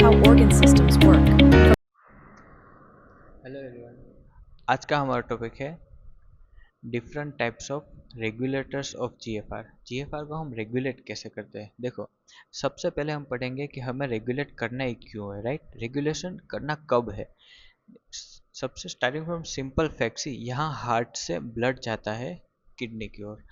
how organ systems work. Hello everyone. आज का हमारा टॉपिक है different types of regulators of GFR. GFR को हम रेगुलेट कैसे करते हैं। देखो, सबसे पहले हम पढ़ेंगे कि हमें रेगुलेट करना ही क्यों है, राइट। रेगुलेशन करना कब है। सबसे स्टार्टिंग फ्रॉम सिंपल फैक्ट्स ही, यहाँ हार्ट से ब्लड जाता है किडनी की ओर।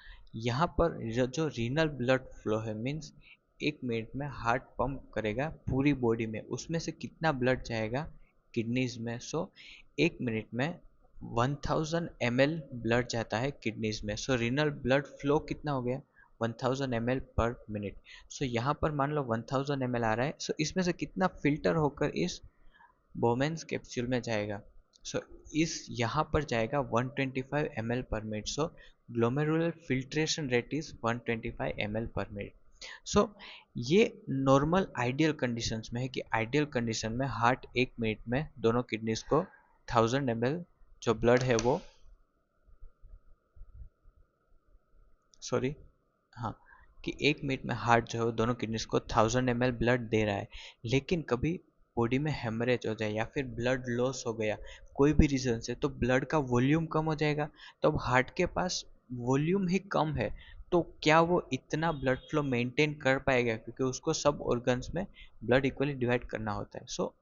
यहाँ पर जो रीनल ब्लड फ्लो है, मीन्स 1 मिनट में हार्ट पंप करेगा पूरी बॉडी में, उसमें से कितना ब्लड जाएगा किडनीज में। सो 1 मिनट में 1000 ml ब्लड जाता है किडनीज में। सो रीनल ब्लड फ्लो कितना हो गया, 1000 ml पर मिनट। सो यहाँ पर मान लो 1000 ml आ रहा है। सो इसमें से कितना फिल्टर होकर इस बोमेन्स कैप्सूल में जाएगा। सो इस यहाँ पर जाएगा 125 ml per minute. So glomerular filtration rate is 125 ml per minute. So ये नॉर्मल आइडियल कंडीशंस में है कि आइडियल कंडीशन में हार्ट 1 मिनट में दोनों किडनीज को 1000 ml जो ब्लड है वो, सॉरी, हाँ, कि 1 मिनट में हार्ट जो है वो दोनों किडनीज को 1000 ml ब्लड दे रहा है। लेकिन कभी बॉडी में हेमरेज हो जाए या फिर ब्लड लॉस हो गया कोई भी रीजन से, तो ब्लड का वॉल्यूम कम हो जाएगा। तो अब हार्ट के पास वॉल्यूम ही कम है, तो क्या वो इतना ब्लड फ्लो मेंटेन कर पाएगा, क्योंकि उसको सब ऑर्गन्स में ब्लड इक्वली डिवाइड करना होता है। सो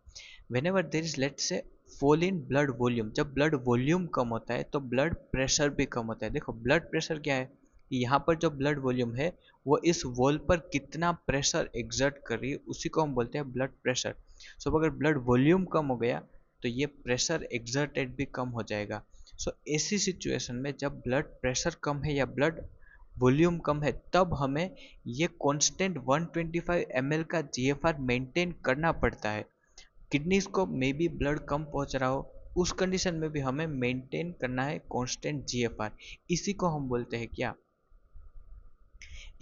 whenever there is, let's say, fall in blood volume, जब ब्लड वॉल्यूम कम होता है तो ब्लड प्रेशर भी कम होता है। देखो, ब्लड प्रेशर क्या है कि यहाँ पर जो ब्लड वॉल्यूम है वो इस वॉल पर कितना प्रेशर एग्जर्ट कर रही है, उसी को हम बोलते हैं ब्लड प्रेशर। सो अगर ब्लड वॉल्यूम कम हो गया तो ये प्रेशर एग्जर्टेड भी कम हो जाएगा। सो ऐसी सिचुएशन में जब ब्लड प्रेशर कम है या ब्लड वॉल्यूम कम है, तब हमें ये कांस्टेंट 125 ml का जीएफआर मेंटेन करना पड़ता है। किडनीज को मे बी ब्लड कम पहुंच रहा हो, उस कंडीशन में भी हमें मेंटेन करना है कांस्टेंट जीएफआर। इसी को हम बोलते हैं क्या,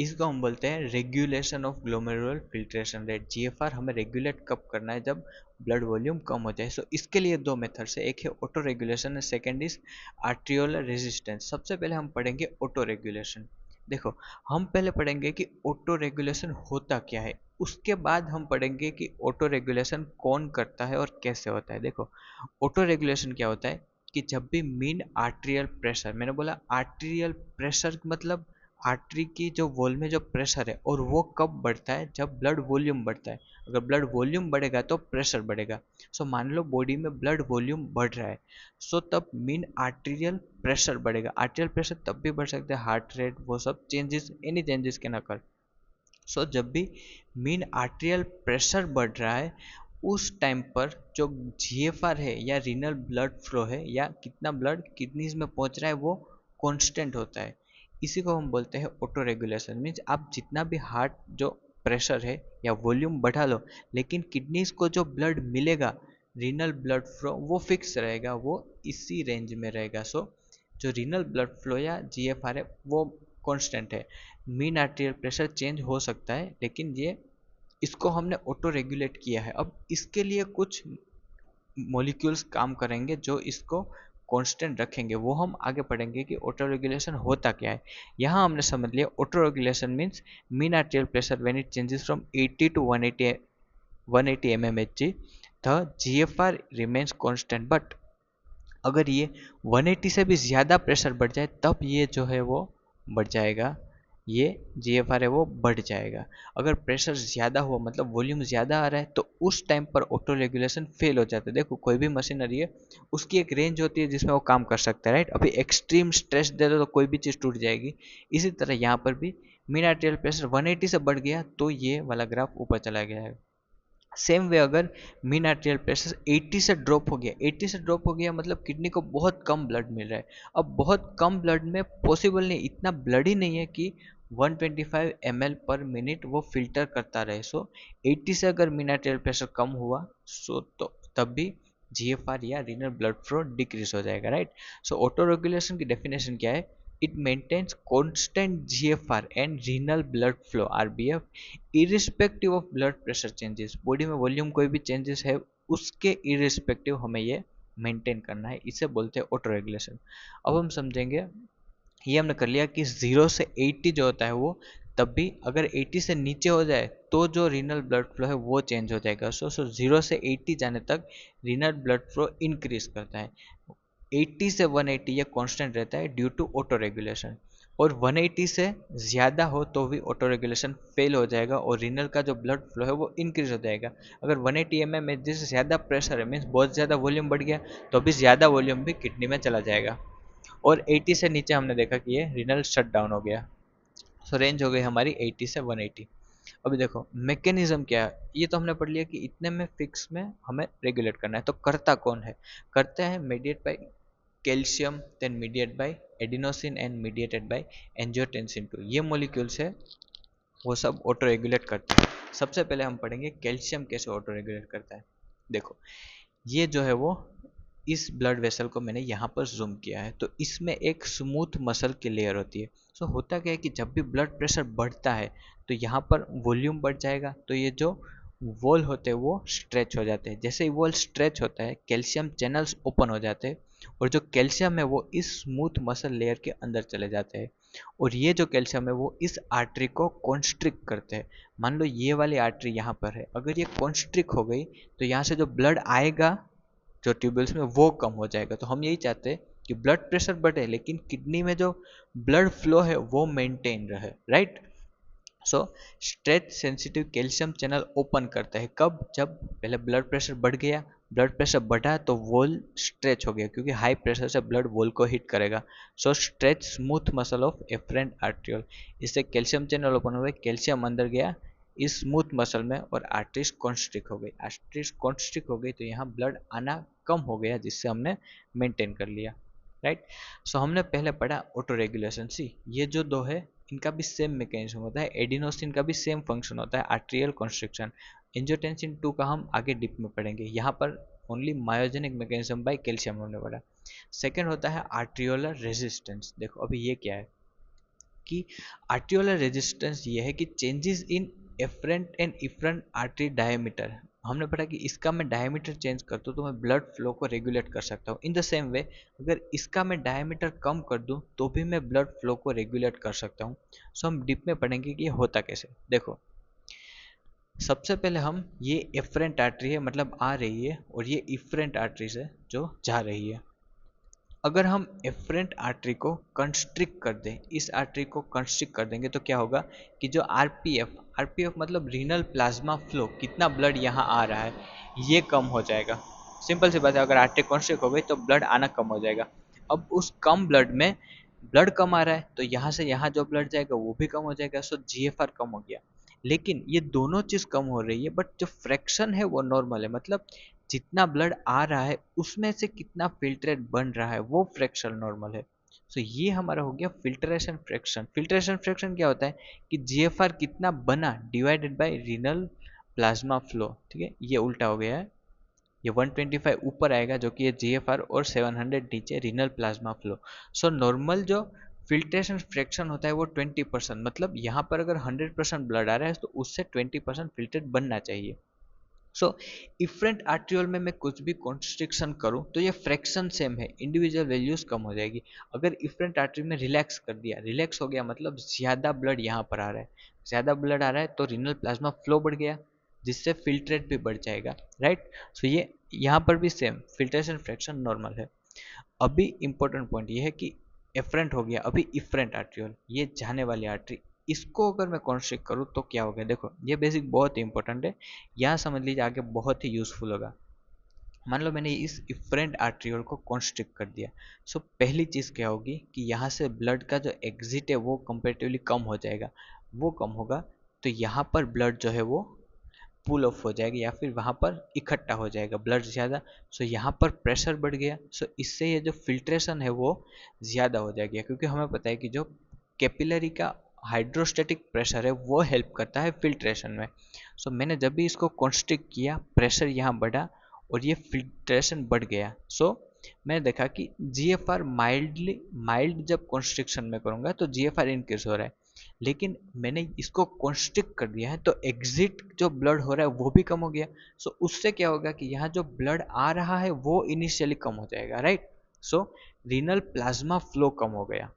इसको हम बोलते हैं regulation of glomerular filtration rate. GFR हमें रेगुलेट कब करना है, जब ब्लड वॉल्यूम कम हो जाए। सो इसके लिए दो मेथड्स है, एक है auto regulation, second is arteriolar resistance. सबसे पहले हम पढ़ेंगे ऑटो रेगुलेशन। देखो, हम पहले पढ़ेंगे कि ऑटो रेगुलेशन होता क्या है, उसके बाद हम पढ़ेंगे कि ऑटो रेगुलेशन कौन करता है और कैसे होता है। देखो, ऑटो रेगुलेशन क्या होता है कि जब भी मीन आर्ट्रियल प्रेशर, मैंने बोला आर्ट्रियल प्रेशर मतलब आर्टरी की जो वॉल में जो प्रेशर है, और वो कब बढ़ता है, जब ब्लड वॉल्यूम बढ़ता है। अगर ब्लड वॉल्यूम बढ़ेगा तो प्रेशर बढ़ेगा। सो मान लो बॉडी में ब्लड वॉल्यूम बढ़ रहा है, सो तब मीन आर्टीरियल प्रेशर बढ़ेगा। आर्टीरियल प्रेशर तब भी बढ़ सकता है, हार्ट रेट, वो सब changes, any changes can occur. So जब भी मीन आर्टीरियल प्रेशर बढ़ रहा है, उस टाइम पर जो जीएफआर है या रीनल ब्लड फ्लो है या कितना ब्लड किडनीज में पहुंच रहा है, वो कांस्टेंट होता है। इसी को हम बोलते हैं ऑटो रेगुलेशन। मीन्स आप जितना भी हार्ट जो प्रेशर है या वॉल्यूम बढ़ा लो, लेकिन किडनीज को जो ब्लड मिलेगा, रीनल ब्लड फ्लो, वो फिक्स रहेगा, वो इसी रेंज में रहेगा। सो जो रीनल ब्लड फ्लो या जीएफआर है वो कांस्टेंट है। मीन आर्टेरियल प्रेशर चेंज हो सकता है, लेकिन ये, इसको हमने ऑटो रेगुलेट किया है। अब इसके लिए कुछ मॉलिक्यूल्स काम करेंगे जो इसको कांस्टेंट रखेंगे, वो हम आगे पढ़ेंगे कि ऑटो रेगुलेशन होता क्या है। यहाँ हमने समझ लिया auto regulation means mean arterial pressure when it changes from 80 to 180 mmHg, the GFR remains constant. But अगर ये 180 से भी ज़्यादा प्रेशर बढ़ जाए, तब ये जो है वो बढ़ जाएगा, ये जीएफआर है वो बढ़ जाएगा। अगर प्रेशर ज़्यादा हो, मतलब वॉल्यूम ज़्यादा आ रहा है, तो उस टाइम पर ऑटो रेगुलेशन फेल हो जाता है। देखो, कोई भी मशीनरी है, उसकी एक रेंज होती है जिसमें वो काम कर सकता है, राइट। अभी एक्सट्रीम स्ट्रेस दे दो तो कोई भी चीज़ टूट जाएगी। इसी तरह यहाँ पर भी मीन आर्टेरियल प्रेशर 180 से बढ़ गया तो ये वाला ग्राफ ऊपर चला गया है। सेम वे अगर मीन आर्टेरियल प्रेशर 80 से ड्रॉप हो गया, 80 से ड्रॉप हो गया मतलब किडनी को बहुत कम ब्लड मिल रहा है। अब बहुत कम ब्लड में पॉसिबल नहीं, इतना ब्लड ही नहीं है कि 125 ml पर मिनट वो फिल्टर करता रहे। सो 80 से अगर मीन आर्टेरियल प्रेशर कम हुआ, सो तो तब भी जीएफआर या रीनल ब्लड फ्लो डिक्रीज हो जाएगा, राइट। सो ऑटो रेगुलेशन की डेफिनेशन क्या है, it maintains constant GFR and renal blood flow RBF irrespective of blood pressure changes. Body में वॉल्यूम कोई भी चेंजेस है, उसके इरिस्पेक्टिव हमें ये मेंटेन करना है, इसे बोलते हैं ऑटो रेगुलेशन। अब हम समझेंगे, ये हमने कर लिया कि 0 से 80 जो होता है वो तब भी अगर 80 से नीचे हो जाए तो जो रीनल ब्लड फ्लो है वो चेंज हो जाएगा। सो 0 से 80 जाने तक रीनल ब्लड फ्लो इंक्रीज करता है। 80 से 180 ये कांस्टेंट रहता है ड्यू टू ऑटो रेगुलेशन। और 180 से ज़्यादा हो तो भी ऑटो रेगुलेशन फेल हो जाएगा और रीनल का जो ब्लड फ्लो है वो इंक्रीज हो जाएगा। अगर 180 mm में जिससे ज़्यादा प्रेशर है, मीन्स बहुत ज़्यादा वॉल्यूम बढ़ गया, तो भी ज़्यादा वॉल्यूम भी किडनी में चला जाएगा। और 80 से नीचे हमने देखा कि ये रीनल शट डाउन हो गया। सो रेंज हो गई हमारी 80 से 180। अभी देखो मैकेनिज्म क्या है, ये तो हमने पढ़ लिया कि इतने में फिक्स में हमें रेगुलेट करना है। तो करता कौन है? करते हैं mediate by calcium, then mediate by adenosine and mediated by angiotensin 2। ये मॉलिक्यूल्स है वो सब ऑटो रेगुलेट करते हैं। सबसे पहले हम पढ़ेंगे कैल्शियम कैसे ऑटो रेगुलेट करता है। देखो ये जो है वो इस ब्लड वेसल को मैंने यहाँ पर जूम किया है, तो इसमें एक स्मूथ मसल की लेयर होती है। सो होता क्या है कि जब भी ब्लड प्रेशर बढ़ता है तो यहाँ पर वॉल्यूम बढ़ जाएगा, तो ये जो वॉल होते हैं वो स्ट्रेच हो जाते हैं। जैसे ही वॉल स्ट्रेच होता है कैल्शियम चैनल्स ओपन हो जाते हैं और जो कैल्शियम है वो इस स्मूथ मसल लेयर के अंदर चले जाते हैं। और ये जो कैल्शियम है वो इस आर्टरी को कॉन्स्ट्रिक्ट करते हैं। मान लो ये वाली आर्टरी यहाँ पर है, अगर ये कॉन्स्ट्रिक्ट हो गई तो यहाँ से जो ब्लड आएगा जो ट्यूबवेल्स में वो कम हो जाएगा। तो हम यही चाहते हैं कि ब्लड प्रेशर बढ़े लेकिन किडनी में जो ब्लड फ्लो है वो मेंटेन रहे, right. So stretch sensitive calcium channel open करता है कब? जब पहले ब्लड प्रेशर बढ़ गया, ब्लड प्रेशर बढ़ा तो वॉल स्ट्रेच हो गया क्योंकि हाई प्रेशर से ब्लड वॉल को हिट करेगा। So stretch smooth muscle of afferent arteriole, इससे कैल्शियम चैनल ओपन हुए, कैल्शियम अंदर गया इस स्मूथ मसल में और आर्टरीज कॉन्स्ट्रिक्ट हो गई। आर्टरीज कॉन्स्ट्रिक्ट हो गई तो यहाँ ब्लड आना कम हो गया जिससे हमने मेंटेन कर लिया, राइट। सो हमने पहले पढ़ा ऑटो रेगुलेशन। सी ये जो दो है इनका भी सेम मैकेनिज्म होता है, एडिनोसिन का भी सेम फंक्शन होता है आर्ट्रियल कॉन्स्ट्रिक्शन। एंजियोटेंसिन 2 का हम आगे डिप में पढ़ेंगे, यहाँ पर only myogenic mechanism by calcium हमने पढ़ा। सेकेंड होता है आर्ट्रियोलर रेजिस्टेंस। देखो अभी ये क्या है कि आर्ट्रियोलर रेजिस्टेंस ये है कि changes in afferent and efferent artery diameter. हमने पढ़ा कि इसका मैं डायमीटर चेंज कर दूँ तो मैं ब्लड फ्लो को रेगुलेट कर सकता हूँ। इन द सेम वे अगर इसका मैं डायमीटर कम कर दूँ तो भी मैं ब्लड फ्लो को रेगुलेट कर सकता हूँ। सो हम डीप में पढ़ेंगे कि ये होता कैसे। देखो सबसे पहले हम ये एफरेंट आर्टरी है मतलब आ रही है और ये इफरेंट आर्टरी से जो जा रही है, अगर हम एफरेंट आर्टरी को कंस्ट्रिक्ट कर दें, इस आर्टरी को कंस्ट्रिक्ट कर देंगे तो क्या होगा कि जो आरपीएफ, आरपीएफ मतलब रीनल प्लाज्मा फ्लो, कितना ब्लड यहाँ आ रहा है ये कम हो जाएगा। सिंपल सी बात है, अगर आर्टरी कंस्ट्रिक्ट हो गई तो ब्लड आना कम हो जाएगा। अब उस कम ब्लड में ब्लड कम आ रहा है तो यहाँ से यहाँ जो ब्लड जाएगा वो भी कम हो जाएगा। सो जीएफआर कम हो गया। लेकिन ये दोनों चीज़ कम हो रही है बट जो फ्रैक्शन है वो नॉर्मल है, मतलब जितना ब्लड आ रहा है उसमें से कितना फिल्ट्रेट बन रहा है वो फ्रैक्शन नॉर्मल है। सो ये हमारा हो गया फिल्ट्रेशन फ्रैक्शन। फिल्ट्रेशन फ्रैक्शन क्या होता है कि जीएफआर कितना बना divided by renal plasma flow, ठीक है। ये उल्टा हो गया है, ये 125 ऊपर आएगा जो कि ये जीएफआर और 700 नीचे renal plasma flow. So normal जो फिल्ट्रेशन फ्रैक्शन होता है वो 20%, मतलब यहाँ पर अगर 100% ब्लड आ रहा है तो उससे 20% फिल्ट्रेट बनना चाहिए। सो इफरेंट आर्ट्रियोल में मैं कुछ भी कॉन्स्ट्रिक्शन करूं तो ये फ्रैक्शन सेम है, इंडिविजुअल वैल्यूज कम हो जाएगी। अगर इफरेंट आर्ट्री में रिलैक्स कर दिया, रिलैक्स हो गया मतलब ज़्यादा ब्लड यहाँ पर आ रहा है, ज़्यादा ब्लड आ रहा है तो रीनल प्लाज्मा फ्लो बढ़ गया जिससे फिल्ट्रेट भी बढ़ जाएगा, राइट। सो ये यहाँ पर भी सेम फिल्ट्रेशन फ्रैक्शन नॉर्मल है। अभी इंपॉर्टेंट पॉइंट ये है कि एफरेंट हो गया, अभी इफरेंट आर्ट्रियोल ये जाने वाली आर्टरी, इसको अगर मैं कॉन्स्ट्रिक्ट करूँ तो क्या हो गया। देखो ये बेसिक बहुत ही इंपॉर्टेंट है, यहाँ समझ लीजिए आगे बहुत ही यूजफुल होगा। मान लो मैंने इस इफरेंट आर्ट्रियोल को कॉन्स्ट्रिक्ट कर दिया। सो पहली चीज़ क्या होगी कि यहाँ से ब्लड का जो एग्जिट है वो कंपेरेटिवली कम हो जाएगा, वो कम होगा तो यहाँ पर ब्लड जो है वो पुल ऑफ हो जाएगा या फिर वहाँ पर इकट्ठा हो जाएगा ब्लड ज़्यादा। सो यहाँ पर प्रेशर बढ़ गया, सो इससे ये जो फिल्ट्रेशन है वो ज़्यादा हो जाएगा क्योंकि हमें पता है कि जो कैपिलरी का हाइड्रोस्टेटिक प्रेशर है वो हेल्प करता है फिल्ट्रेशन में। सो मैंने जब भी इसको कॉन्स्ट्रिक्ट किया प्रेशर यहाँ बढ़ा और ये फिल्ट्रेशन बढ़ गया। सो मैंने देखा कि जीएफआर माइल्ड जब कॉन्स्ट्रिक्शन में करूँगा तो जीएफआर इंक्रीज हो रहा है, लेकिन मैंने इसको कॉन्स्ट्रिक्ट कर दिया है तो एग्जिट जो ब्लड हो रहा है वो भी कम हो गया। सो उससे क्या होगा कि यहाँ जो ब्लड आ रहा है वो इनिशियली कम हो जाएगा, राइट। सो रीनल प्लाज्मा फ्लो कम हो गया।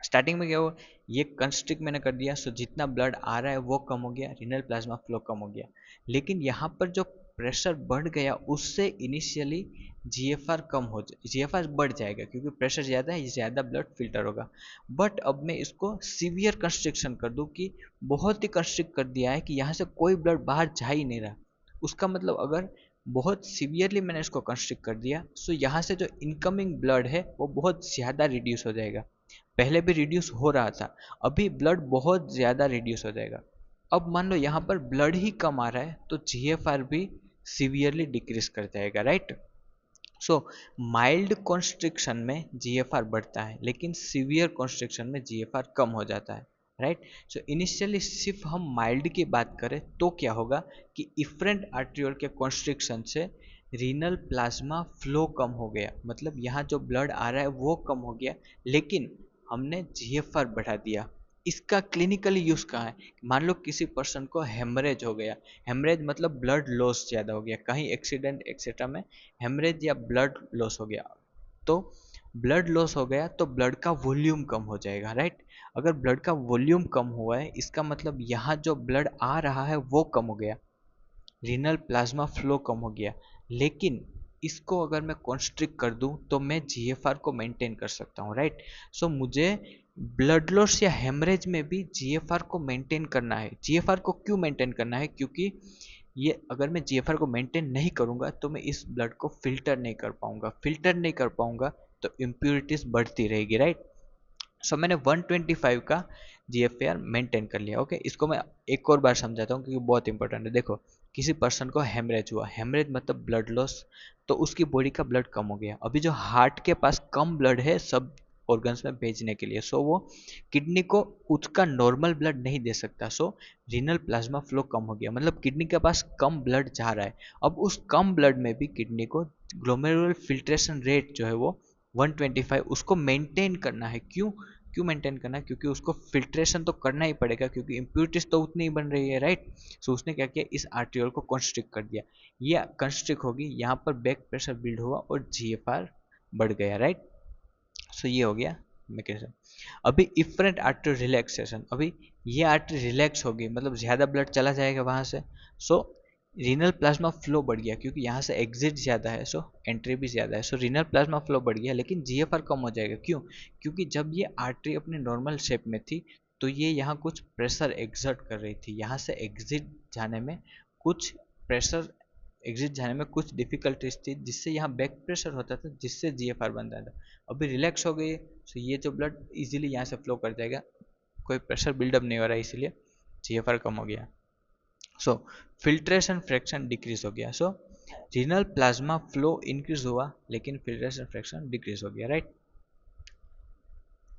स्टार्टिंग में क्या हुआ, ये कंस्ट्रिक्ट मैंने कर दिया, सो जितना ब्लड आ रहा है वो कम हो गया, रीनल प्लाज्मा फ्लो कम हो गया। लेकिन यहाँ पर जो प्रेशर बढ़ गया उससे इनिशियली जीएफआर कम हो जाए, जीएफआर बढ़ जाएगा क्योंकि प्रेशर ज़्यादा है, ज़्यादा ब्लड फिल्टर होगा। बट अब मैं इसको सीवियर कंस्ट्रिक्शन कर दूँ कि बहुत ही कंस्ट्रिक्ट कर दिया है कि यहाँ से कोई ब्लड बाहर जा ही नहीं रहा। उसका मतलब अगर बहुत सीवियरली मैंने इसको कंस्ट्रिक्ट कर दिया, सो यहाँ से जो इनकमिंग ब्लड है वो बहुत ज़्यादा रिड्यूस हो जाएगा। पहले भी रिड्यूस हो रहा था, अभी ब्लड बहुत ज़्यादा रिड्यूस हो जाएगा। अब मान लो यहाँ पर ब्लड ही कम आ रहा है तो जीएफआर भी सीवियरली डिक्रीज कर जाएगा, राइट। सो माइल्ड कॉन्स्ट्रिक्शन में जीएफआर बढ़ता है लेकिन सीवियर कॉन्स्ट्रिक्शन में जीएफआर कम हो जाता है, राइट। सो इनिशियली सिर्फ हम माइल्ड की बात करें तो क्या होगा कि इफरेंट आर्ट्रियोल के कॉन्स्ट्रिक्शन से रीनल प्लाज्मा फ्लो कम हो गया, मतलब यहाँ जो ब्लड आ रहा है वो कम हो गया, लेकिन हमने जीएफआर बढ़ा दिया। इसका क्लिनिकली यूज कहाँ है, मान लो किसी पर्सन को हेमरेज हो गया, हेमरेज मतलब ब्लड लॉस ज़्यादा हो गया, कहीं एक्सीडेंट एक्सेट्रा में हेमरेज या ब्लड लॉस हो गया, तो ब्लड लॉस हो गया तो ब्लड का वॉल्यूम कम हो जाएगा, राइट। अगर ब्लड का वॉल्यूम कम हुआ है इसका मतलब यहाँ जो ब्लड आ रहा है वो कम हो गया, रीनल प्लाज्मा फ्लो कम हो गया। लेकिन इसको अगर मैं कॉन्स्ट्रिक्ट कर दूं तो मैं जीएफआर को मेंटेन कर सकता हूं, राइट। सो मुझे ब्लड लॉस या हेमरेज में भी जीएफआर को मेंटेन करना है। जीएफआर को क्यों मेंटेन करना है, क्योंकि ये अगर मैं जीएफआर को मेंटेन नहीं करूंगा तो मैं इस ब्लड को फिल्टर नहीं कर पाऊंगा, फिल्टर नहीं कर पाऊंगा तो इम्प्यूरिटीज बढ़ती रहेगी, राइट। सो मैंने 125 का जीएफआर मेंटेन कर लिया। ओके, इसको मैं एक और बार समझाता हूँ क्योंकि बहुत इंपॉर्टेंट है। देखो, किसी पर्सन को हेमरेज हुआ, हेमरेज मतलब ब्लड लॉस, तो उसकी बॉडी का ब्लड कम हो गया। अभी जो हार्ट के पास कम ब्लड है सब ऑर्गन्स में भेजने के लिए, सो वो किडनी को उसका नॉर्मल ब्लड नहीं दे सकता, सो रीनल प्लाज्मा फ्लो कम हो गया, मतलब किडनी के पास कम ब्लड जा रहा है। अब उस कम ब्लड में भी किडनी को ग्लोमेरुलर फिल्ट्रेशन रेट जो है वो 125 उसको मेंटेन करना है। क्यों क्यों मेंटेन करना है, क्योंकि उसको फिल्ट्रेशन तो करना ही पड़ेगा क्योंकि इम्प्यूरिटीज तो उतनी ही बन रही है, राइट। सो उसने क्या किया, इस आर्टियोल को कंस्ट्रिक्ट कर दिया, ये कंस्ट्रिक्ट होगी, यहाँ पर बैक प्रेशर बिल्ड हुआ और जीएफआर बढ़ गया, राइट। सो ये हो गया मैकेनिज्म। अभी इफरेंट आर्टरी रिलैक्सेशन, अभी ये आर्टरी रिलैक्स होगी मतलब ज़्यादा ब्लड चला जाएगा वहाँ से, सो रीनल प्लाज्मा फ्लो बढ़ गया क्योंकि यहाँ से एग्जिट ज़्यादा है, सो एंट्री भी ज़्यादा है, सो रीनल प्लाज्मा फ्लो बढ़ गया लेकिन जीएफआर कम हो जाएगा। क्यों, क्योंकि जब ये आर्टरी अपने नॉर्मल शेप में थी तो ये यहाँ कुछ प्रेशर एग्जर्ट कर रही थी, यहाँ से एग्जिट जाने में कुछ प्रेशर, एग्जिट जाने में कुछ डिफिकल्टीज थी जिससे यहाँ बैक प्रेशर होता था जिससे जीएफआर बनता था। अभी रिलैक्स हो गई तो ये जो ब्लड इजीली यहाँ से फ्लो कर जाएगा, कोई प्रेशर बिल्डअप नहीं हो रहा है, इसीलिए जीएफआर कम हो गया। सो फिल्ट्रेशन फ्रैक्शन डिक्रीज हो गया, सो रीनल प्लाज्मा फ्लो इंक्रीज हुआ लेकिन फिल्ट्रेशन फ्रैक्शन डिक्रीज हो गया, राइट।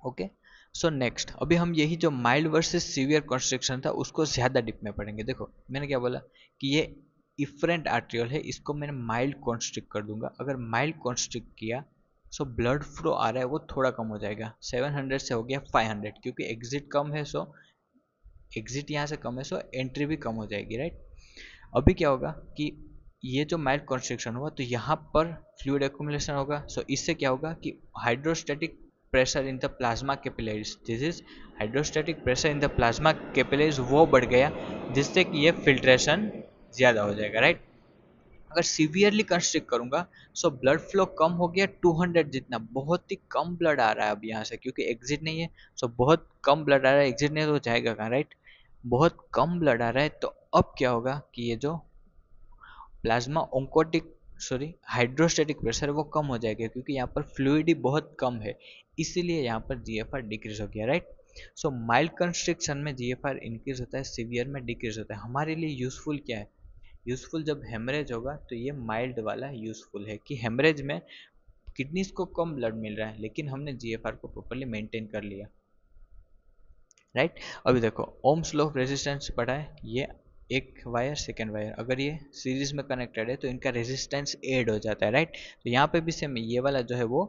ओके, सो नेक्स्ट अभी हम यही जो माइल्ड वर्सेस सीवियर कॉन्स्ट्रिक्शन था उसको ज़्यादा डिप में पढ़ेंगे। देखो मैंने क्या बोला कि ये इफरेंट आर्ट्रियोल है, इसको मैंने माइल्ड कॉन्स्ट्रिक्ट कर दूंगा। अगर माइल्ड कॉन्स्ट्रिक्ट किया सो ब्लड फ्लो आ रहा है वो थोड़ा कम हो जाएगा, 700 से हो गया 500 क्योंकि एग्जिट कम है, सो एग्जिट यहाँ से कम है, सो एंट्री भी कम हो जाएगी, राइट। अभी क्या होगा कि ये जो माइल्ड कॉन्स्ट्रिक्शन हुआ तो यहाँ पर फ्लूइड एक्यूमुलेशन होगा, सो इससे क्या होगा कि hydrostatic pressure in the plasma capillaries, this is hydrostatic pressure in the plasma capillaries वो बढ़ गया जिससे कि ये फिल्ट्रेशन ज़्यादा हो जाएगा, राइट। अगर सीवियरली कंस्ट्रिक्ट करूंगा सो ब्लड फ्लो कम हो गया 200 जितना, बहुत ही कम ब्लड आ रहा है अब यहाँ से क्योंकि एग्जिट नहीं है, सो बहुत कम ब्लड आ रहा है, एग्जिट नहीं है तो जाएगा कहाँ, राइट। बहुत कम ब्लड आ रहा है तो अब क्या होगा कि ये जो plasma oncotic sorry hydrostatic pressure है वो कम हो जाएगा क्योंकि यहाँ पर फ्लूइड ही बहुत कम है, इसीलिए यहाँ पर जीएफआर डिक्रीज हो गया, राइट। सो माइल्ड कंस्ट्रिक्शन में जीएफआर इंक्रीज होता है, सीवियर में डिक्रीज होता है। हमारे लिए यूजफुल क्या है, यूजफुल जब हेमरेज होगा तो ये माइल्ड वाला यूजफुल है कि हेमरेज में किडनीज को कम ब्लड मिल रहा है लेकिन हमने जीएफआर को प्रॉपरली मेंटेन कर लिया, राइट। अभी देखो ओम्स लॉ ऑफ रेजिस्टेंस पढ़ा है, ये एक वायर सेकेंड वायर अगर ये सीरीज में कनेक्टेड है तो इनका रेजिस्टेंस ऐड हो जाता है, राइट। तो यहाँ पे भी सेम ये वाला जो है वो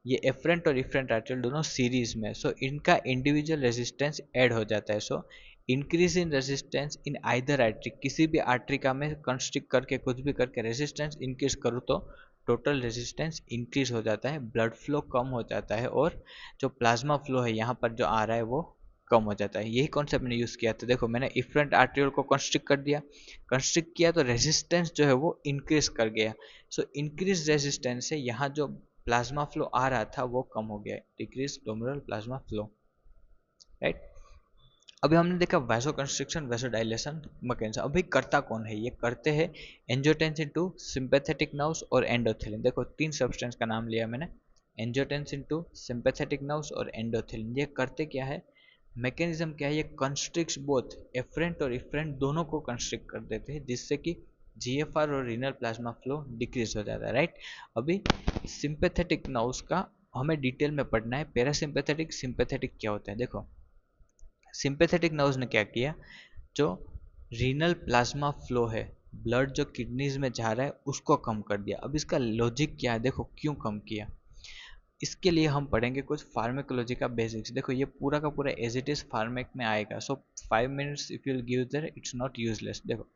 ये एफरेंट और इफरेंट आर्टरी दोनों सीरीज में, सो इनका इंडिविजुअल रेजिस्टेंस ऐड हो जाता है। So increase in resistance in either artery, किसी भी आर्टरी का मैं कंस्ट्रिक्ट करके कुछ भी करके रेजिस्टेंस इंक्रीज करूँ तो टोटल रेजिस्टेंस इंक्रीज हो जाता है, ब्लड फ्लो कम हो जाता है और जो प्लाज्मा फ्लो है यहाँ पर जो आ रहा है वो कम हो जाता है। यही कॉन्सेप्ट मैंने यूज़ किया था। देखो मैंने इफरेंट आर्ट्रियोल को कंस्ट्रिक्ट कर दिया, कंस्ट्रिक्ट किया तो रेजिस्टेंस जो है वो इंक्रीज कर गया। सो इंक्रीज रेजिस्टेंस से यहाँ जो प्लाज्मा फ्लो आ रहा था वो कम हो गया, decrease glomerular plasma flow, right. अभी हमने देखा vaso constriction, vaso dilation mechanism. अभी करता कौन है, ये करते हैं एंजियोटेंसिन टू, सिंपैथेटिक नर्व्स और एंडोथेलिन। देखो तीन सब्सटेंस का नाम लिया मैंने, एंजियोटेंसिन टू, सिंपैथेटिक नर्व्स और एंडोथेलिन। ये करते क्या है, मैकेनिज्म क्या है, ये कंस्ट्रिक्ट्स बोथ एफरेंट और इफरेंट दोनों को कंस्ट्रिक्ट कर देते हैं, जिससे कि जीएफआर और रीनल प्लाज्मा फ्लो डिक्रीज हो जाता है, राइट। अभी सिंपैथेटिक नर्व्स का हमें डिटेल में पढ़ना है। पैरासिम्पैथेटिक, सिंपैथेटिक क्या होता है। देखो सिंपैथेटिक नर्व्स ने क्या किया, जो रीनल प्लाज्मा फ्लो है, ब्लड जो किडनीज में जा रहा है उसको कम कर दिया। अब इसका लॉजिक क्या है, देखो क्यों कम किया, इसके लिए हम पढ़ेंगे कुछ फार्मेकोलॉजी का बेसिक्स। देखो ये पूरा का पूरा एज इट इज फार्मेक में आएगा, सो 5 minutes if you give their it's not useless. देखो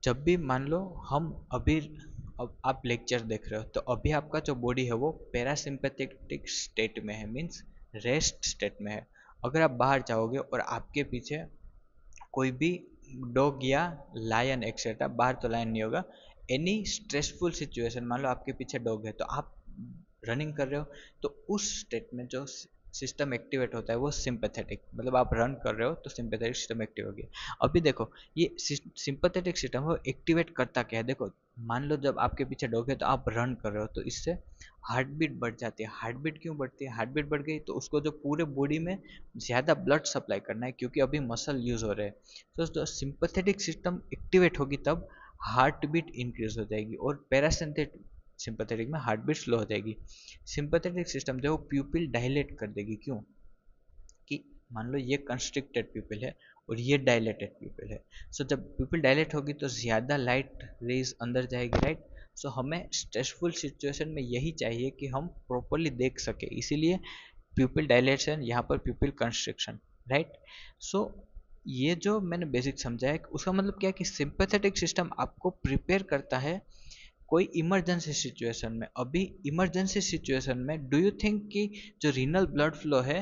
जब भी मान लो हम अभी, अब आप लेक्चर देख रहे हो तो अभी आपका जो बॉडी है वो पैरासिम्पैथेटिक स्टेट में है, मीन्स रेस्ट स्टेट में है। अगर आप बाहर जाओगे और आपके पीछे कोई भी डॉग या लायन एक्सेट्रा, बाहर तो लायन नहीं होगा, एनी स्ट्रेसफुल सिचुएशन, मान लो आपके पीछे डॉग है तो आप रनिंग कर रहे हो, तो उस स्टेट में जो सिस्टम एक्टिवेट होता है वो सिंपैथेटिक, मतलब आप रन कर रहे हो तो सिंपैथेटिक सिस्टम एक्टिव हो गया। अभी देखो ये सिंपैथेटिक सिस्टम वो एक्टिवेट करता क्या है, देखो मान लो जब आपके पीछे डॉग है तो आप रन कर रहे हो तो इससे हार्ट बीट बढ़ जाती है। हार्ट बीट क्यों बढ़ती है, हार्ट बीट बढ़ गई तो उसको जो पूरे बॉडी में ज़्यादा ब्लड सप्लाई करना है, क्योंकि अभी मसल यूज हो रहे हैं। तो जो सिंपैथेटिक सिस्टम एक्टिवेट होगी तब हार्ट बीट इंक्रीज हो जाएगी, और पैरासिम्पैथेटिक सिंपैथेटिक में हार्ट बीट स्लो हो जाएगी। सिंपैथेटिक सिस्टम जो प्यूपिल डायलेट कर देगी, क्यों कि मान लो ये कंस्ट्रिक्टेड प्यूपिल है और ये डायलेटेड प्यूपिल है। सो जब प्यूपिल डायलेट होगी तो ज़्यादा लाइट रेज अंदर जाएगी, राइट। सो हमें स्ट्रेसफुल सिचुएशन में यही चाहिए कि हम प्रॉपरली देख सके, इसीलिए प्यूपिल डायलेशन, यहाँ पर प्यूपिल कंस्ट्रिक्शन, राइट। सो ये जो मैंने बेसिक समझा है उसका मतलब क्या है कि सिंपैथेटिक सिस्टम आपको प्रिपेयर करता है कोई इमरजेंसी सिचुएशन में। अभी इमरजेंसी सिचुएशन में डू यू थिंक कि जो रीनल ब्लड फ्लो है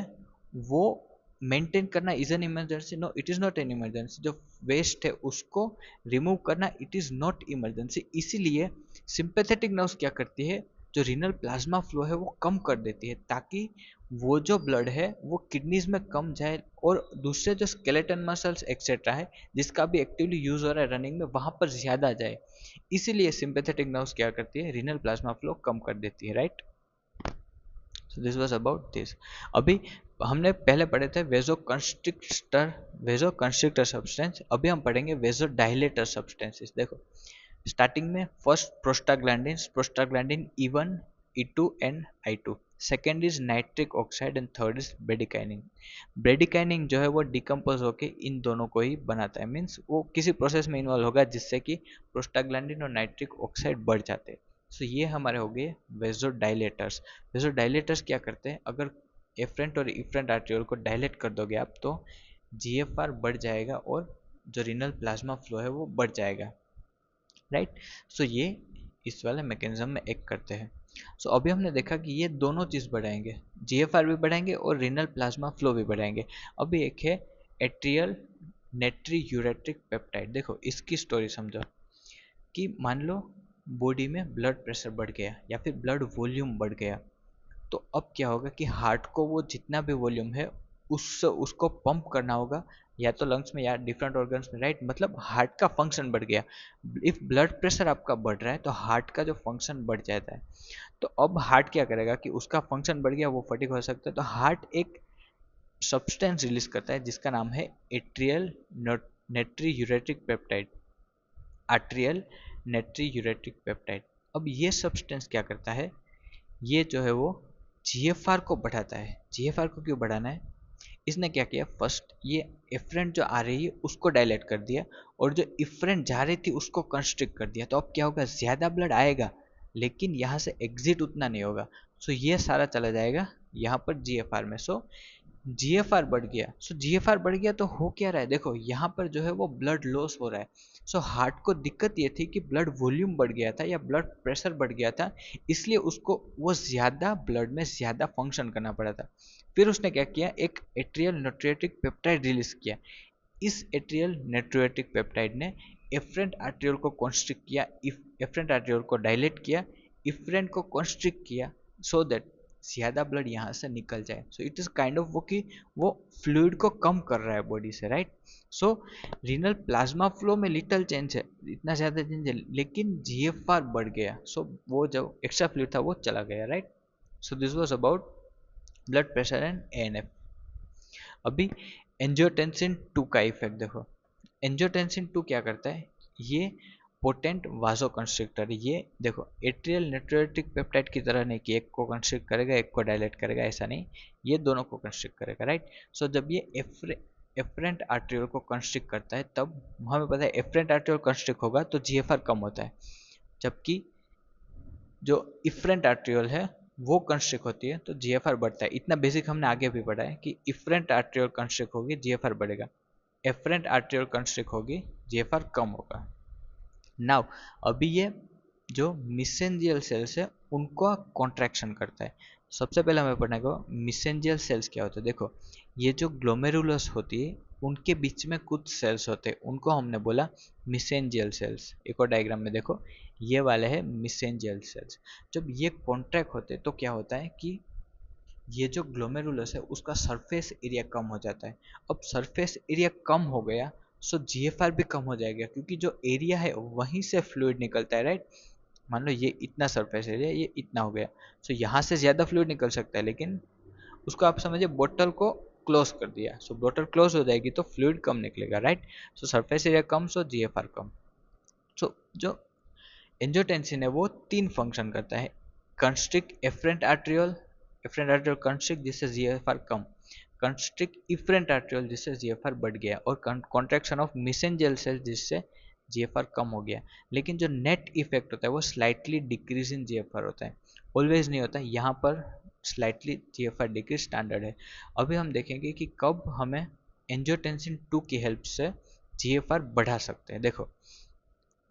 वो मेंटेन करना is an emergency? No, it is not an emergency. जो वेस्ट है उसको रिमूव करना इट इज नॉट इमरजेंसी। इसीलिए सिंपैथेटिक नर्व्स क्या करती है, जो रीनल प्लाज्मा फ्लो है वो कम कर देती है, ताकि वो जो ब्लड है वो किडनीज में कम जाए और दूसरे जो स्केलेटन मसल्स एक्सेट्रा है जिसका भी एक्टिवली यूज हो रहा है रनिंग में, वहां पर ज्यादा जाए। इसीलिए सिंपैथेटिक नर्व्स क्या करती है, रीनल प्लाज्मा फ्लो कम कर देती है, right. So this was about this. अभी हमने पहले पढ़े थे वेजो कंस्ट्रिक्टर, वेजो कंस्ट्रिक्टर सब्सटेंस। अभी हम पढ़ेंगे वेजो डायलेटर सब्सटेंसेस। देखो स्टार्टिंग में first prostaglandin, prostaglandin E1, E2 and I2। Second is nitric oxide and third is bradykinin. Bradykinin जो है वो डिकम्पोज होके इन दोनों को ही बनाता है, मीन्स वो किसी प्रोसेस में इन्वॉल्व होगा जिससे कि प्रोस्टाग्लैंडिन और नाइट्रिक ऑक्साइड बढ़ जाते हैं। सो ये हमारे हो गए वेजोडाइलेटर्स। वेजोडाइलेटर्स क्या करते हैं, अगर एफरेंट और इफरेंट आर्टेरियोल को डायलेट कर दोगे आप तो जीएफआर बढ़ जाएगा और जो रीनल प्लाज्मा फ्लो है वो बढ़ जाएगा, राइट। सो ये इस वाले मैकेनिज्म में एक करते हैं। सो अभी हमने देखा कि ये दोनों चीज़ बढ़ाएंगे, जीएफआर भी बढ़ाएंगे और रीनल प्लाज्मा फ्लो भी बढ़ाएंगे। अभी एक है एट्रियल नेट्रीयूरेट्रिक पेप्टाइड। देखो इसकी स्टोरी समझो कि मान लो बॉडी में ब्लड प्रेशर बढ़ गया या फिर ब्लड वॉल्यूम बढ़ गया, तो अब क्या होगा कि हार्ट को वो जितना भी वॉल्यूम है उसको पंप करना होगा, या तो लंग्स में या डिफरेंट ऑर्गन्स में, राइट। मतलब हार्ट का फंक्शन बढ़ गया। इफ ब्लड प्रेशर आपका बढ़ रहा है तो हार्ट का जो फंक्शन बढ़ जाता है। तो अब हार्ट क्या करेगा कि उसका फंक्शन बढ़ गया, वो फटीग हो सकता है, तो हार्ट एक सब्सटेंस रिलीज करता है जिसका नाम है एट्रियल नेट्रीयूरेट्रिक पेप्टाइड, आर्ट्रियल नेट्रीयूरेट्रिक पेप्टाइड। अब ये सब्सटेंस क्या करता है, ये जो है वो जीएफआर को बढ़ाता है। जीएफआर को क्यों बढ़ाना है, इसने क्या किया, फर्स्ट ये इफरेंट जो आ रही है उसको डायलेट कर दिया और जो इफरेंट जा रही थी उसको कंस्ट्रिक्ट कर दिया। तो अब क्या होगा, ज्यादा ब्लड आएगा लेकिन यहाँ से एग्जिट उतना नहीं होगा। सो ये सारा चला जाएगा यहाँ पर जीएफआर में। सो जीएफआर बढ़ गया। सो जीएफआर बढ़ गया तो हो क्या रहा है, देखो यहाँ पर जो है वो ब्लड लॉस हो रहा है। सो हार्ट को दिक्कत ये थी कि ब्लड वॉल्यूम बढ़ गया था या ब्लड प्रेशर बढ़ गया था, इसलिए उसको वो ज़्यादा ब्लड में ज़्यादा फंक्शन करना पड़ा था। फिर उसने क्या किया, एक एट्रियल नाट्रियोटिक पेप्टाइड रिलीज किया। इस एट्रियल नाट्रियोटिक पेप्टाइड ने एफरेंट आर्ट्रियोल को कॉन्स्ट्रिक्ट किया, एफरेंट आर्ट्रियोल को डायलेट किया, इफ्रेंट को कॉन्स्ट्रिक्ट किया, सो दैट ज़्यादा ब्लड यहाँ से निकल जाए। So it is kind of वो कि वो फ्लूइड को कम कर रहा है बॉडी से, राइट। सो रीनल प्लाज्मा फ्लो में लिटल चेंज है, इतना ज़्यादा चेंज है, लेकिन जीएफआर बढ़ गया। सो वो जो एक्स्ट्रा फ्लूइड था वो चला गया, right. So this was about blood pressure and ANF. अभी एंजियोटेंसिन 2 का इफेक्ट देखो। एंजियोटेंसिन 2 क्या करता है, ये पोटेंट वाजो कंस्ट्रिक्टर। ये देखो एट्रियल नाट्रियोटिक पेप्टाइड की तरह नहीं कि एक को कंस्ट्रिक्ट करेगा एक को डायलेट करेगा, ऐसा नहीं, ये दोनों को कंस्ट्रिक्ट करेगा, राइट। सो जब ये एफरेंट आर्ट्रियोल को कंस्ट्रिक्ट करता है तब हमें पता है एफरेंट आर्ट्रियोल कंस्ट्रिक्ट होगा तो जीएफआर कम होता है, जबकि जो इफरेंट आर्ट्रियोल है वो कंस्ट्रिक्ट होती है तो जीएफआर बढ़ता है। इतना बेसिक हमने आगे भी पढ़ा है कि इफरेंट आर्ट्रियोल कंस्ट्रिक्ट होगी जीएफआर बढ़ेगा, एफरेंट आर्ट्रियोल कंस्ट्रिक्ट होगी जीएफआर कम होगा। नाउ अभी ये जो मिसेंजियल सेल्स है उनको कॉन्ट्रैक्शन करता है। सबसे पहले हमें पढ़ने को मिसेंजियल सेल्स क्या होते हैं। देखो ये जो ग्लोमेरुलस होती है उनके बीच में कुछ सेल्स होते हैं, उनको हमने बोला मिसेंजियल सेल्स। एक और डायग्राम में देखो, ये वाले है मिसेंजियल सेल्स। जब ये कॉन्ट्रैक्ट होते हैं तो क्या होता है कि ये जो ग्लोमेरुलस है उसका सरफेस एरिया कम हो जाता है। अब सरफेस एरिया कम हो गया सो जीएफआर भी कम हो जाएगा, क्योंकि जो एरिया है वहीं से फ्लूइड निकलता है, राइट। मान लो ये इतना सरफेस एरिया, ये इतना हो गया, सो यहाँ से ज़्यादा फ्लूइड निकल सकता है, लेकिन उसको आप समझिए बोतल को क्लोज कर दिया, सो बोतल क्लोज हो जाएगी तो फ्लूइड कम निकलेगा, राइट। सो सरफेस एरिया कम, सो जीएफआर कम। सो जो एंजियोटेंसिन है वो 3 फंक्शन करता है। कंस्ट्रिक्ट एफरेंट आर्ट्रियोल कंस्ट्रिक्ट जिससे जीएफआर कम, कंस्ट्रिक्ट इफरेंट आर्ट्रियोल जिससे जीएफआर बढ़ गया, और कॉन्ट्रैक्शन ऑफ मेसेंजियल सेल जिससे जीएफआर कम हो गया। लेकिन जो नेट इफेक्ट होता है वो स्लाइटली डिक्रीज इन जीएफआर होता है, ऑलवेज नहीं होता। यहाँ पर स्लाइटली जीएफआर डिक्रीज स्टैंडर्ड है। अभी हम देखेंगे कि कब हमें एंजियोटेंसिन 2 की हेल्प से जीएफआर बढ़ा सकते हैं। देखो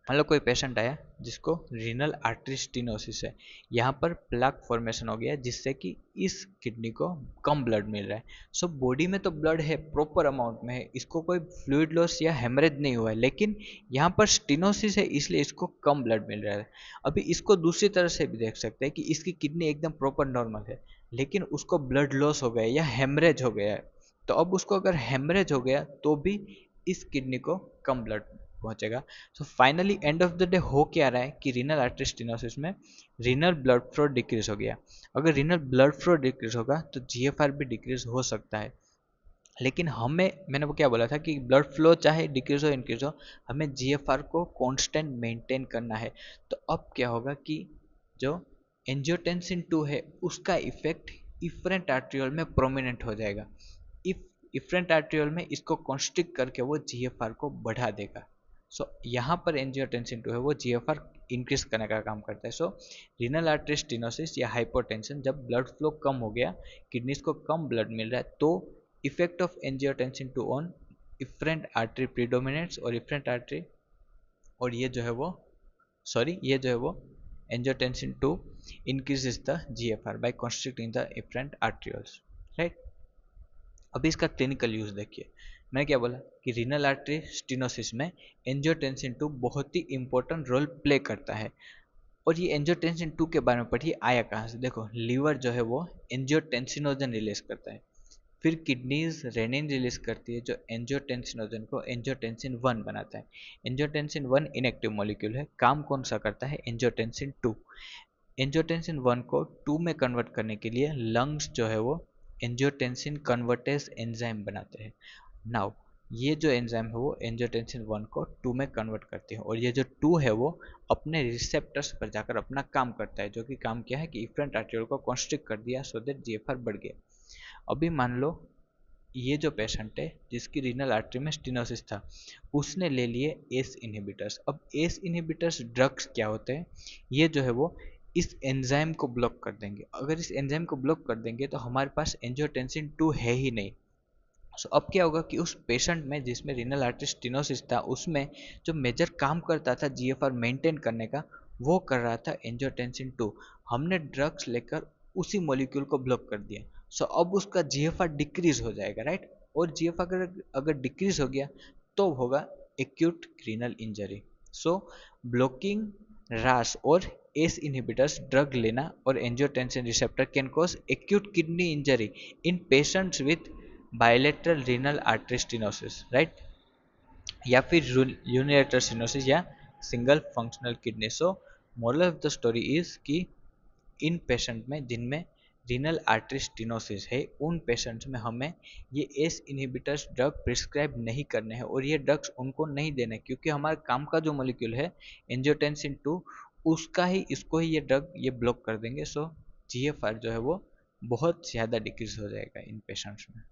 मान लो कोई पेशेंट आया जिसको रीनल आर्टरी स्टेनोसिस है, यहाँ पर प्लाक फॉर्मेशन हो गया जिससे कि इस किडनी को कम ब्लड मिल रहा है। सो बॉडी में तो ब्लड है प्रॉपर अमाउंट में है, इसको कोई फ्लूइड लॉस या हेमरेज नहीं हुआ है, लेकिन यहाँ पर स्टेनोसिस है इसलिए इसको कम ब्लड मिल रहा है। अभी इसको दूसरी तरह से भी देख सकते हैं कि इसकी किडनी एकदम प्रॉपर नॉर्मल है, लेकिन उसको ब्लड लॉस हो गया या हेमरेज हो गया है। तो अब उसको अगर हेमरेज हो गया तो भी इस किडनी को कम ब्लड पहुंचेगा। So finally end of the day हो क्या रहा है कि रीनल आर्टरी स्टेनोसिस में रीनल ब्लड फ्लो डिक्रीज हो गया। अगर रीनल ब्लड फ्लो डिक्रीज होगा तो जीएफआर भी डिक्रीज हो सकता है, लेकिन हमें, मैंने वो क्या बोला था कि ब्लड फ्लो चाहे डिक्रीज हो इंक्रीज हो, हमें जीएफआर को कांस्टेंट मेंटेन करना है। तो अब क्या होगा कि जो एंजियोटेंसिन 2 है उसका इफेक्ट इफरेंट आर्ट्रियोल में प्रोमिनेंट हो जाएगा। इफ इफरेंट आर्ट्रियोल में इसको कॉन्स्ट्रिक्ट करके वो जीएफआर को बढ़ा देगा। सो यहाँ पर एंजियोटेंसिन 2 है वो जीएफआर इंक्रीज करने का काम करता है। सो रीनल आर्टरी स्टेनोसिस या हाइपोटेंशन, जब ब्लड फ्लो कम हो गया, किडनीज को कम ब्लड मिल रहा है, तो effect of angiotensin 2 on efferent artery predominates, और इफरेंट आर्टरी, और ये जो है वो ये जो है वो angiotensin 2 increases the GFR by constricting the efferent arterioles, right. अभी इसका क्लिनिकल यूज देखिए। मैंने क्या बोला कि रीनल आर्टरी स्टेनोसिस में एंजियोटेंसिन 2 बहुत ही इंपॉर्टेंट रोल प्ले करता है। और ये एंजियोटेंसिन 2 के बारे में पढ़िए आया कहाँ से। देखो लीवर जो है वो एंजियोटेंसिनोजन रिलीज करता है, फिर किडनीज रेनिन रिलीज करती है जो एंजियोटेंसिनोजन को एंजियोटेंसिन 1 बनाता है। एंजियोटेंसिन 1 इनएक्टिव मॉलिक्यूल है, काम कौन सा करता है, एंजियोटेंसिन 2। एंजियोटेंसिन 1 को 2 में कन्वर्ट करने के लिए लंग्स जो है वो एंजियोटेंसिन कन्वर्टेज एंजाइम बनाते हैं। नाउ ये जो एंजाइम है वो एंजियोटेंसिन 1 को 2 में कन्वर्ट करते हैं, और ये जो 2 है वो अपने रिसेप्टर्स पर जाकर अपना काम करता है, जो कि काम क्या है कि इफरेंट आर्टरियोल को कॉन्स्ट्रिक्ट कर दिया सो दैट जीएफआर बढ़ गया। अभी मान लो ये जो पेशेंट है जिसकी रीनल आर्टरी में स्टेनोसिस था, उसने ले लिए एस इनहिबिटर्स। अब एस इनहिबिटर्स ड्रग्स क्या होते हैं, ये जो है वो इस एंजाइम को ब्लॉक कर देंगे। अगर इस एंजाइम को ब्लॉक कर देंगे तो हमारे पास एंजियोटेंसिन 2 है ही नहीं, सो अब क्या होगा कि उस पेशेंट में जिसमें रीनल आर्टरी स्टेनोसिस था, उसमें जो मेजर काम करता था जीएफआर मेंटेन करने का, वो कर रहा था एंजियोटेंसिन 2। हमने ड्रग्स लेकर उसी मॉलिक्यूल को ब्लॉक कर दिया। सो अब उसका जीएफआर डिक्रीज हो जाएगा, राइट। और जीएफआर अगर अगर डिक्रीज हो गया तो होगा एक्यूट रीनल इंजरी। सो ब्लॉकिंग रास और एस इनहिबिटर्स ड्रग लेना और angiotensin receptor can cause acute kidney injury in patients with bilateral renal artery stenosis, right, या फिर यूनिलेटरल स्टेनोसिस या single functional kidney. So moral of the story is कि इन patient में जिनमें रीनल आर्टरी स्टेनोसिस है, उन पेशेंट्स में हमें ये एस इनहिबिटर्स ड्रग प्रिस्क्राइब नहीं करने हैं और ये ड्रग्स उनको नहीं देने, क्योंकि हमारे काम का जो मॉलिक्यूल है एंजियोटेंसिन 2, उसका ही इसको ही ये ड्रग ये ब्लॉक कर देंगे। सो जीएफआर जो है वो बहुत ज़्यादा डिक्रीज हो जाएगा इन पेशेंट्स में,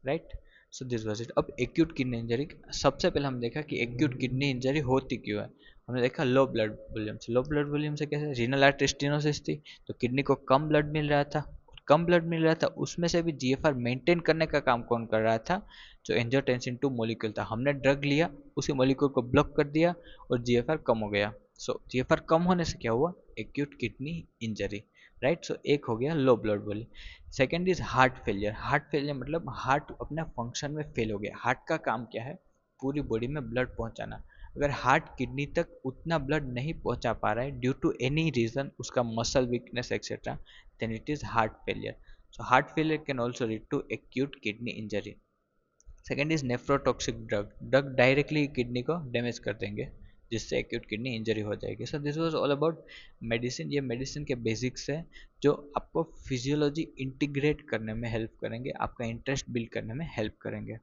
right. So this was it. अब एक्यूट किडनी इंजरी, सबसे पहले हम देखा कि एक्यूट किडनी इंजरी होती क्यों है। हमने देखा लो ब्लड वॉल्यूम से। लो ब्लड वॉल्यूम से कैसे, रीनल आर्टरी स्टेनोसिस थी तो किडनी को कम ब्लड मिल रहा था, कम ब्लड मिल रहा था, उसमें से भी जीएफआर मेंटेन करने का काम कौन कर रहा था, जो एंजियोटेंसिन 2 मॉलिक्यूल था। हमने ड्रग लिया, उसी मॉलिक्यूल को ब्लॉक कर दिया और जीएफआर कम हो गया। सो जीएफआर कम होने से क्या हुआ, एक्यूट किडनी इंजरी, राइट। सो एक हो गया low blood volume. Second is heart failure. Heart failure मतलब हार्ट अपने फंक्शन में फेल हो गया। हार्ट का काम क्या है, पूरी बॉडी में ब्लड पहुंचाना। अगर हार्ट किडनी तक उतना ब्लड नहीं पहुंचा पा रहा है ड्यू टू एनी रीजन, उसका muscle weakness etcetera, then it is heart failure. So heart failure can also lead to acute kidney injury. Second is nephrotoxic drug. Drug directly kidney को damage कर देंगे, जिससे एक्यूट किडनी इंजरी हो जाएगी। So this was all about medicine. ये medicine के basics है जो आपको फिजियोलॉजी इंटीग्रेट करने में हेल्प करेंगे, आपका इंटरेस्ट बिल्ड करने में हेल्प करेंगे।